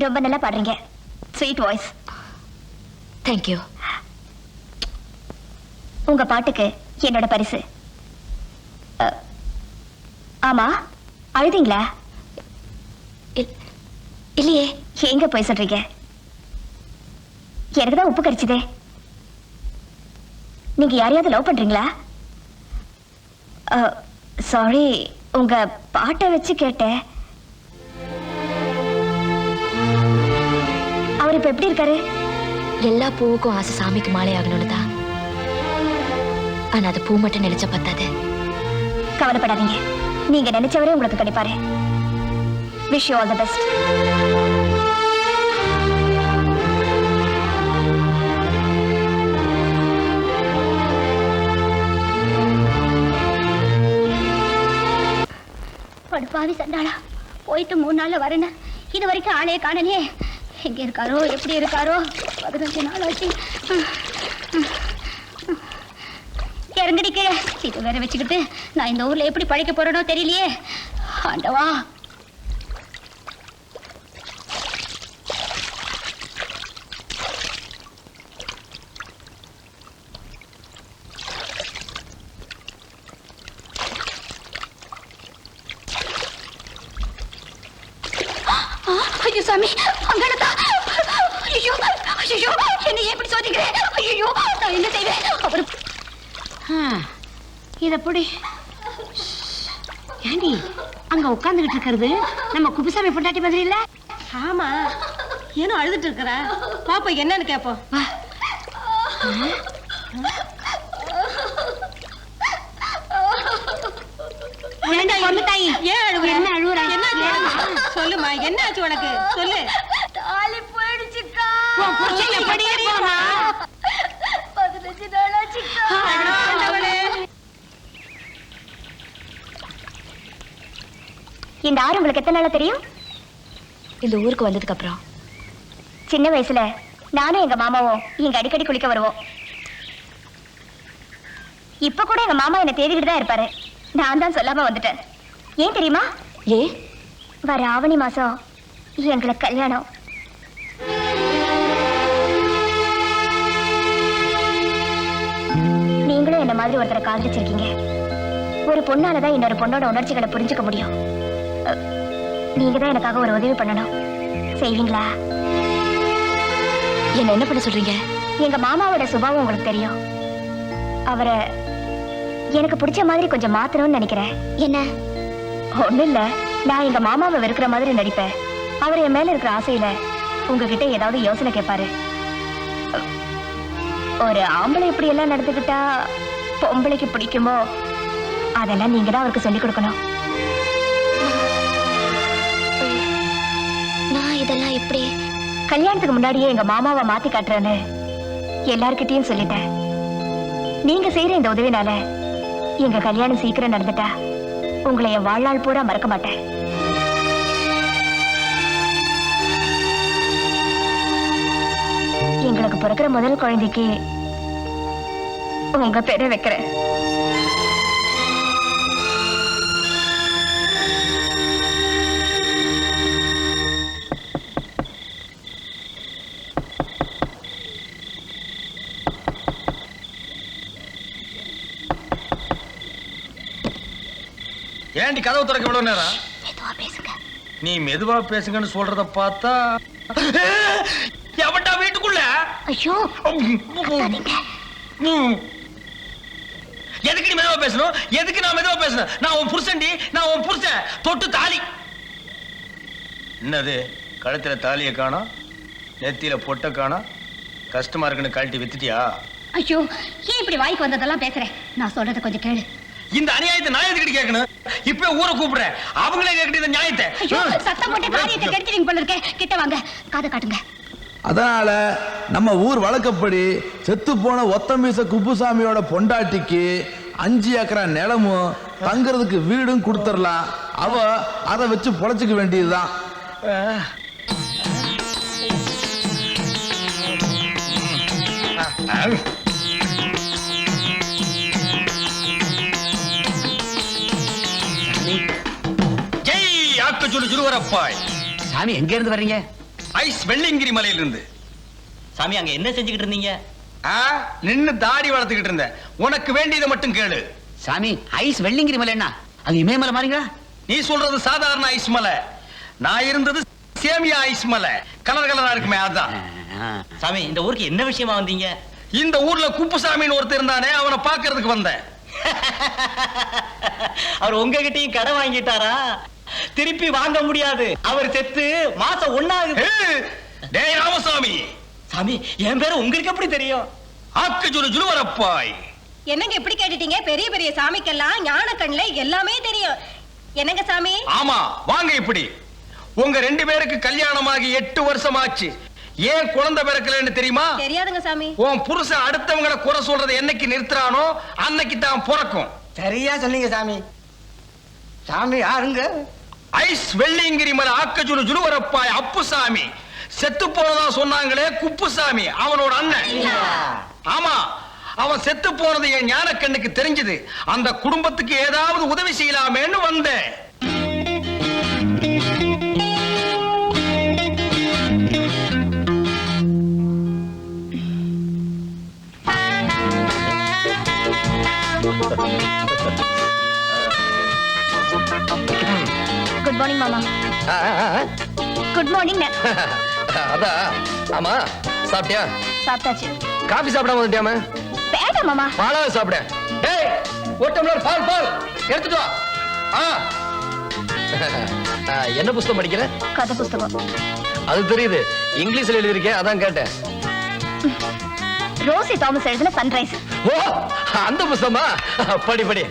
ரொம்ப நல்லா பாடுறீங்க. Sweet voice. தேங்க்யூ. உங்க பாட்டுக்கு என்னோட பரிசு. ஆமா, அழுதீங்களா? இல்லையே. எங்க போய் சொல்றீங்க? எனக்குதான் உப்பு கரிச்சுதே. நீங்க யாரையாவது லவ் பண்றீங்களா? சாரி, உங்க பாட்டை வச்சு கேட்டேன். அவர் இப்ப எப்படி இருக்காரு? எல்லா பூவுக்கும் ஆசை சாமிக்கு மாலை ஆகணும்னு தான். ஆனா அது பூ மட்டும் நினைச்ச பத்தாது. கவலைப்படாதீங்க, நீங்க நினைச்சவரே உங்களுக்கு கிடைப்பாரு. Wish you all the best. படுப்பாவி சண்டாளா, போயிட்டு 3 நாள்ல வரேன்னு இது வரைக்கும் ஆளையே காணலையே. எங்க இருக்காரோ, எப்படி இருக்காரோ? 15 நாள் ஆச்சு. இறங்கடி கீழே. இது வேற வச்சுக்கிட்டு நான் இந்த ஊர்ல எப்படி பழைக்க போறேனோ தெரியலையே. ஆண்டவா. ஐயோ சாமி, அங்கடா. ஐயோ ஐயோ, என்ன எப்படி சோதிக்கிறேன்? ஐயோ, நான் என்ன செய்வேன்? அவரு இதப்படி ஏண்டி அங்க உட்கார்ந்துகிட்டு இருக்கிறது நம்ம குப்புசாமி பொண்டாட்டி மாதிரி இல்ல? ஆமா, ஏனோ அழுதுட்டு இருக்கிற. பாப்பா என்னன்னு கேப்போம். சொல்லுமா, என்ன ஆச்சு உனக்கு? சொல்லு. தாலி போயிடுச்சுக்கா. 15 நாள் ஆச்சுக்கா. இந்த ஆறு உங்களுக்கு எத்தனை நாளா தெரியும்? இந்த ஊருக்கு வந்ததுக்கு அப்புறம். சின்ன வயசுல நானும் எங்க மாமாவும் இங்க அடிக்கடி குளிக்க வருவோம். இப்ப கூட எங்க மாமா என்ன தேடிக்கிட்டு தான் இருப்பாரு. நான் தான் சொல்லாம வந்துட்டேன். ஏன் தெரியுமா? ஏ? வர ஆவணி மாசம் எங்களுக்கு கல்யாணம். நீங்களும் என்ன மாதிரி ஒருத்தரை காதலிச்சிருக்கீங்க. ஒரு பொண்ணாலதான் இன்னொரு பொண்ணோட உணர்ச்சிகளை புரிஞ்சுக்க முடியும். நீங்க தான் எனக்காக ஒரு உதவி பண்ணணும். செய்வீங்களா? என்ன என்ன பண்ண சொல்றீங்க? எங்க மாமாவோட சுபாவம் உங்களுக்கு தெரியும். அவரை எனக்கு பிடிச்ச மாதிரி கொஞ்சம் மாத்தணும்னு நினைக்கிறேன். என்ன? ஒண்ணும் இல்ல, நான் எங்க மாமாவை வெறுக்கிற மாதிரி நடிப்பேன். அவர் என் மேல இருக்கிற ஆசையில உங்ககிட்ட ஏதாவது யோசனை கேட்பாரு. ஒரு ஆம்பளை இப்படி எல்லாம் நடந்துக்கிட்டா பொம்பளைக்கு பிடிக்குமோ அதெல்லாம் நீங்க தான் அவருக்கு சொல்லிக் கொடுக்கணும். நான் இதெல்லாம் எப்படி? கல்யாணத்துக்கு முன்னாடியே எங்க மாமாவை மாத்தி காட்டுறேன்னு எல்லார்கிட்டயும் சொல்லிட்டேன். நீங்க செய்யற இந்த உதவினால எங்க கல்யாணம் சீக்கிரம் நடந்துட்டா உங்களை என் வாழ்நாள் பூரா மறக்க மாட்டேன். எங்களுக்கு பிறக்கிற முதல் குழந்தைக்கு உங்க பேரை வைக்கிறேன். ஏண்டி கதவு திறக்க இவ்வளவு நேரம்? மெதுவா பேசுங்க. நீ மெதுவா பேசுங்கன்னு சொல்றத பார்த்தா எவன்டா வீட்டுக்குள்ள? ஐயோ, எதுக்கு நீ மெதுவா பேசணும்? எதுக்கு நான் மெதுவா பேசணும்? நான் உன் புருஷன்டி, நான் உன் புருஷன். தொட்டு தாலி. என்னது கழுத்துல தாலியை காணோம், நெத்தியில பொட்டை காணோம். கஷ்டமா இருக்குன்னு கழட்டி வித்துட்டியா? ஐயோ, ஏன் இப்படி வாய்க்கு வந்ததெல்லாம் பேசுறேன்? நான் சொல்றத கொஞ்சம் கேளு. இந்த அநியாயத்தை நான் எதுக்கிட்டு கேட்கணும்? இப்ப ஊரை கூப்பிடுறேன், அவங்களே கேட்கிட்டு இந்த நியாயத்தை. ஐயோ, சத்தம் போட்டு காரியத்தை கெடுத்துறீங்க போல இருக்கே. கிட்ட வாங்க, காதை காட்டுங்க. அதனால நம்ம ஊர் வழக்கப்படி செத்து போன ஒத்தமீச குப்புசாமியோட பொண்டாட்டிக்கு 5 ஏக்கரா நிலமும் தங்குறதுக்கு வீடும் கொடுத்துடலாம். அவ அதை வச்சு பொழைச்சிக்க வேண்டியதுதான். ஜெய் ஆக்க சொல்லு சுருவரப்பாய். சாமி, எங்க இருந்து வர்றீங்க? ஐஸ் வெள்ளியங்கிரி மலையிலிருந்து. சாமி அங்க என்ன செஞ்சுக்கிட்டு இருந்தீங்க? நின்னு தாடி வளர்த்துக்கிட்டு இருந்தேன். உனக்கு வேண்டியதை மட்டும் கேளு. சாமி ஐஸ் வெள்ளிங்கிரி மலை என்ன? அது இமயமலை மாதிரிங்களா? நீ சொல்றது சாதாரண ஐஸ் மலை, நான் இருந்தது சேமியா ஐஸ் மலை. கலர் கலரா இருக்குமே அதான். சாமி இந்த ஊருக்கு என்ன விஷயமா வந்தீங்க? இந்த ஊர்ல குப்புசாமின்னு ஒருத்தர் இருந்தானே, அவனை பாக்குறதுக்கு வந்தேன். அவர் உங்ககிட்டயும் கடை வாங்கிட்டாரா? திருப்பி வாங்க முடியாது, அவர் செத்து மாசம் 1 ஆகுது. டேய் ராமசாமி. சாமி என் பேரு உங்களுக்கு எப்படி தெரியும்? ஆக்கு ஜுலு ஜுலுவரப்பாய். என்னங்க இப்படி கேட்டுட்டீங்க? பெரிய பெரிய சாமிக்கெல்லாம் ஞான கண்ணுல எல்லாமே தெரியும். என்னங்க சாமி? ஆமா வாங்க. இப்படி உங்க 2 பேருக்கு கல்யாணமாகி 8 வருஷம் ஆச்சு. ஏன் குழந்தை பிறக்கலன்னு தெரியுமா? தெரியாதுங்க சாமி. உன் புருஷன் அடுத்தவங்களை குறை சொல்றதை என்னைக்கு நிறுத்துறானோ அன்னைக்கு தான் பிறக்கும். சரியா சொன்னீங்க சாமி. சாமி யாருங்க? ஐஸ் வெள்ளியங்கிரி மலை ஆக்கஜுலு ஜுலுவரப்பாய் அப்புசாமி. செத்து போனதா சொன்னாங்களே குப்புசாமி, அவனோட அண்ணன். ஆமா, அவன் செத்து போனது என் ஞான கண்ணுக்கு தெரிஞ்சது. அந்த குடும்பத்துக்கு ஏதாவது உதவி செய்யலாமேன்னு வந்தேன். குட் மார்னிங் மாமா. Good morning. அதான். ஆமா சாப்பிட்டியா? சாப்பிட்டாச்சு. காபி சாப்பிடாம வந்துட்டியாம? வேண்டாம் மாமா. பாலாவை சாப்பிட. டேய் ஒரு டம்ளர் பால் பால் எடுத்துட்டு வா. என்ன புத்தகம் படிக்கிற? கதை புஸ்தகம். அது தெரியுது, இங்கிலீஷ்ல எழுதிருக்கேன், அதான் கேட்டேன். ரோசி தாமஸ் எழுதின சன்ரைஸ். ஓ அந்த புத்தகமா? படி படி.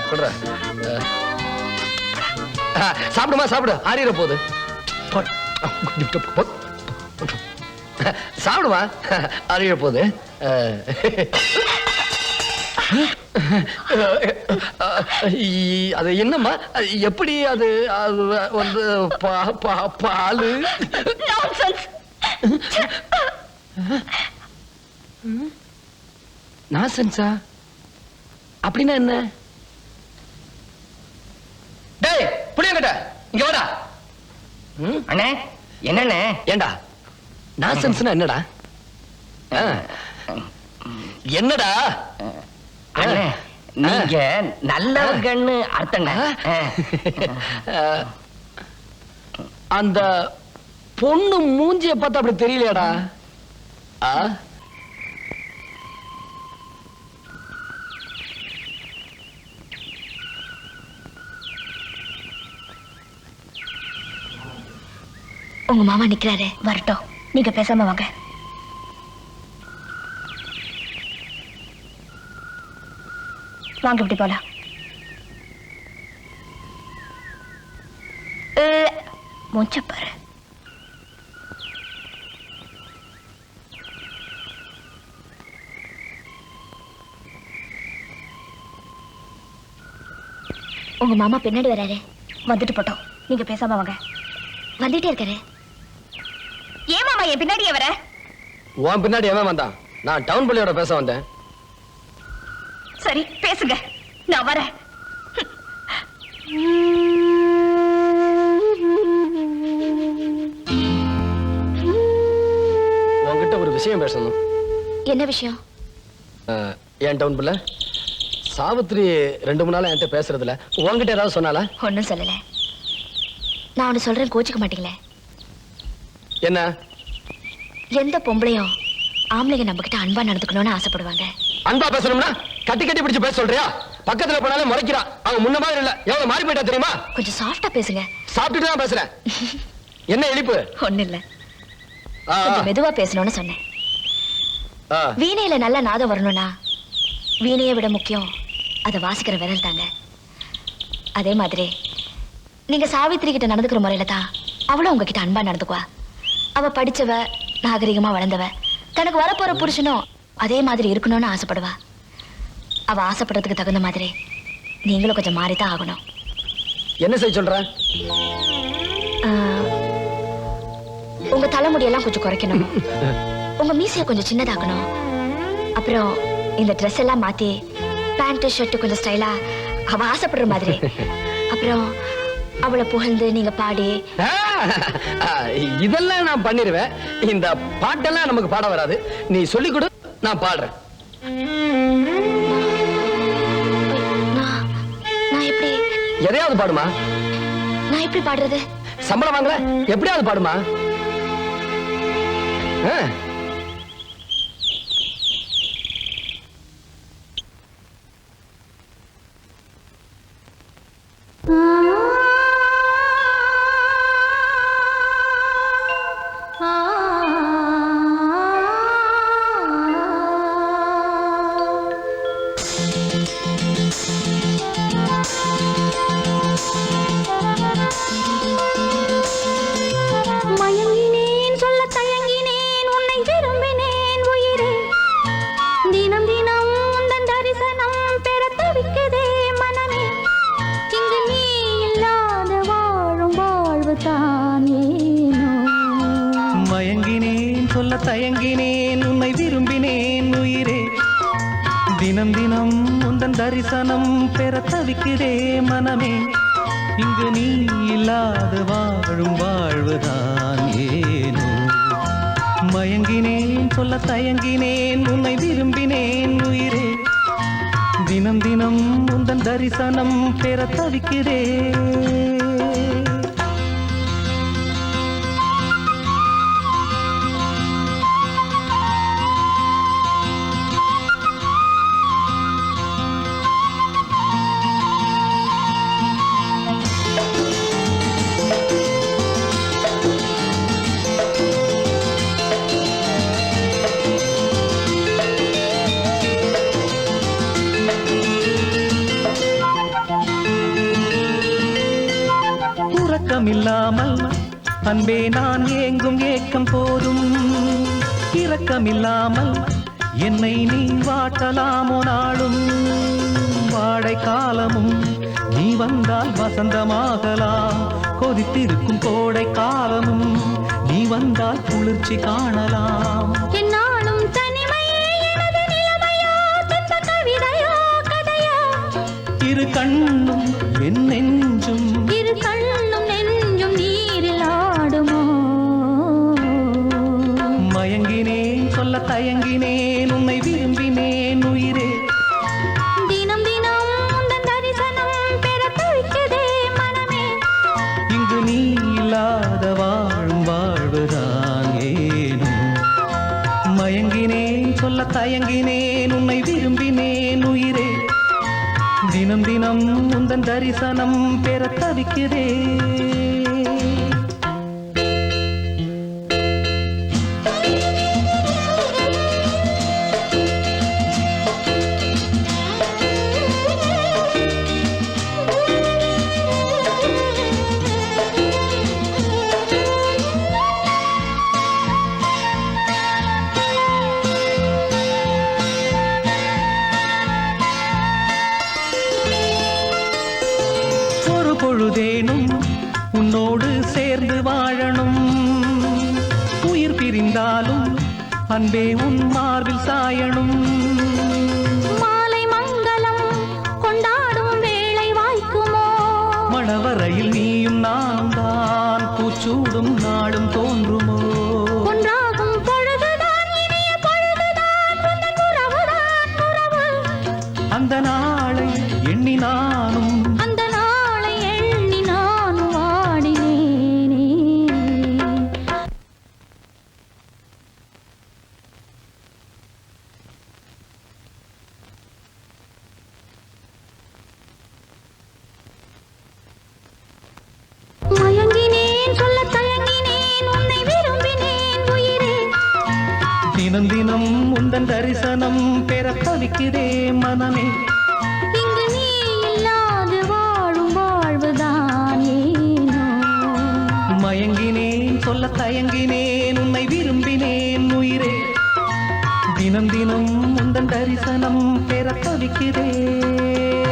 குடுற. சாப்பிடுமா சாப்பிடு, ஆறிற போகுது. சாப்பிடுமா, அறிய போகுது. அது என்னம்மா, எப்படி அது வந்து பாலு? நாசன்ஸா? அப்படின்னா என்ன? டேய் புளியங்கட்ட இங்க வாடா. அண்ணே என்னண்ணே? ஏண்டா நாசன்ஸ்னா என்னடா? என்னடா? அண்ணே நீங்க நல்லவங்கன்னு அர்த்தம். அந்த பொண்ணு மூஞ்சிய பார்த்தா அப்படி தெரியலையாடா? உங்க மாமா நிக்கிறாரு, வரட்டும். நீங்க பேசாம வாங்க. வாங்க இப்படி போலாம். மூச்சப்பாரு. உங்க மாமா பின்னாடி வராரு. வந்துட்டு போட்டோம், நீங்க பேசாம வாங்க. வந்துட்டே இருக்காரு. ஏன் மாமா என் பின்னாடியே வர? உன் பின்னாடி எவன் வந்தான்? நான் டவுன் பள்ளியோட பேச வந்தேன். சரி பேசுங்க, நான் வரேன். உன்கிட்ட ஒரு விஷயம் பேசணும். என்ன விஷயம்? ஏன் டவுன் பிள்ளை சாவித்ரி 2-3 நாளா என்கிட்ட பேசுறதுல உன்கிட்ட ஏதாவது சொன்னாலா? ஒன்னும் சொல்லல. நான் ஒன்னு சொல்றேன், கோச்சுக்க மாட்டீங்களே? என்ன? எந்த பொம்பளையும் ஆம்பளைங்க நம்ம கிட்ட அன்பா நடந்துக்கணும்னு ஆசைப்படுவாங்க. அன்பா பேசணும்னா கட்டி கட்டி பிடிச்சு பேச சொல்றியா? பக்கத்துல போனாலே முறைக்கிறா. அவன் முன்ன மாதிரி இல்ல, எவ்வளவு மாறி போயிட்டா தெரியுமா? கொஞ்சம் சாஃப்டா பேசுங்க. சாப்பிட்டுட்டு தான் பேசுறேன். என்ன இழிப்பு? ஒண்ணு இல்ல, கொஞ்சம் மெதுவா பேசணும்னு சொன்னேன். வீணையில நல்ல நாதம் வரணும்னா வீணையை விட முக்கியம் அதை வாசிக்கிற விரல் தாங்க. அதே மாதிரி நீங்க சாவித்திரி கிட்ட நடந்துக்கிற முறையில தான் அவளும் உங்ககிட்ட அன்பா நடந்துக்குவா. அவ படிச்சவ, நாகரிகமா வளர்ந்தவ, தனக்கு வரப்போற புருஷனும் அதே மாதிரி இருக்கணும்னு ஆசைப்படுவா. அவ ஆசைப்படுறதுக்கு தகுந்த மாதிரி நீங்களும் கொஞ்சம் மாறித்தான் ஆகணும். என்ன செய்ய சொல்ற? உங்க தலைமுடியெல்லாம் கொஞ்சம் குறைக்கணும். உங்க மீசைய கொஞ்சம் சின்னதாக்கணும். அப்புறம் இந்த ட்ரெஸ் எல்லாம் மாத்தி பேண்ட் ஷர்ட் கொஞ்சம் ஸ்டைலா அவ ஆசைப்படுற மாதிரி. அப்புறம் அவளை புகழ்ந்து நீங்க பாடி இதெல்லாம் நான் பண்ணிருவேன். இந்த பாட்டெல்லாம் நமக்கு பாட வராது. நீ சொல்லி கொடு, நான் பாடுறேன். நான் எப்படி எதையாவது பாடுமா. நான் எப்படி பாடுறது? சம்பளம் வாங்கல, எப்படியாவது பாடுமா. மயங்கினேன் சொல்ல தயங்கினேன் உன்னை விரும்பினேன் உயிரே தினம் தினம் உந்தன் தரிசனம் பெற தவிக்குதே மனமே இங்கு நீ இல்லாத வாழும் வாழ்வு தான் ஏனோ மயங்கினேன் சொல்ல தயங்கினேன் உன்னை விரும்பினேன் உயிரே தினம் தினம் உந்தன் தரிசனம் பெற தவிக்குதே மனமே இங்கு நீ இல்லாத வாழும் வாழ்வுதான் ஏனோ மயங்கினேன் சொல்ல தயங்கினேன் உன்னை விரும்பினேன் உயிரே தினம் தினம் உந்தன் தரிசனம் பெற தவிக்கிறேன். இரக்கமில்லாமல் அன்பே நான் ஏங்கும் ஏக்கம் போதும் இரக்கமில்லாமல் என்னை நீ வாட்டலாமோ நாளும் வாடை காலமும் நீ வந்தால் வசந்தமாகலாம் கொதித்திருக்கும் கோடை காலமும் நீ வந்தால் குளிர்ச்சி காணலாம். என்னாலும் தனிமையே எனது நிலைமையோ தந்த கவிதையோ கதையோ இரு கண்ணும் என் நெஞ்சும் இரு கண்ணும் நெஞ்சும் நீரில் ஆடுமோ மயங்கினேன் சொல்ல தயங்கினேன் உன்னை விரும்பினேன் உயிரே தினம் தினம் உந்தன் தரிசனம் பெற தவிக்குதே மனமே இங்கு நீ இல்லாத வாழும் வாழ்வுதான் ஏனோ மயங்கினேன் சொல்ல தயங்கினேன் உன்னை விரும்பினேன் உயிரே தினம் தினம் உந்தன் தரிசனம் பெற தவிக்கிறேன். பொழுதேனும் உன்னோடு சேர்ந்து வாழணும் உயிர் பிரிந்தாலும் அன்பே உன் மார்பில் சாயணும் மாலை மங்களம் கொண்டாடும் வேளை வாய்க்குமோ மணவரையில் நீயும் நான் தான் பூச்சூடும் நாடும் தோன்றுமோ ஒன்றாகும் பொழுதுதான் இனிய பொழுதுதான் உந்தன் உறவுதான் உறவு அந்த நாளை எண்ணி நானும் அந்த நாளை எண்ணி நான் வாடினேனே மயங்கினேன் சொல்ல தயங்கினேன் உன்னை விரும்பினேன் உயிரே தினம் தினம் உந்தன் தரிசனம் பெற தவிக்கிறே மனமே இங்கு நீ இல்லாது வாழும் வாழ்வுதான் ஏனோ மயங்கினேன் சொல்ல தயங்கினேன் உன்னை விரும்பினேன் உயிரே தினம் தினம் உந்தன் தரிசனம் பெற தவிக்கிறேன்.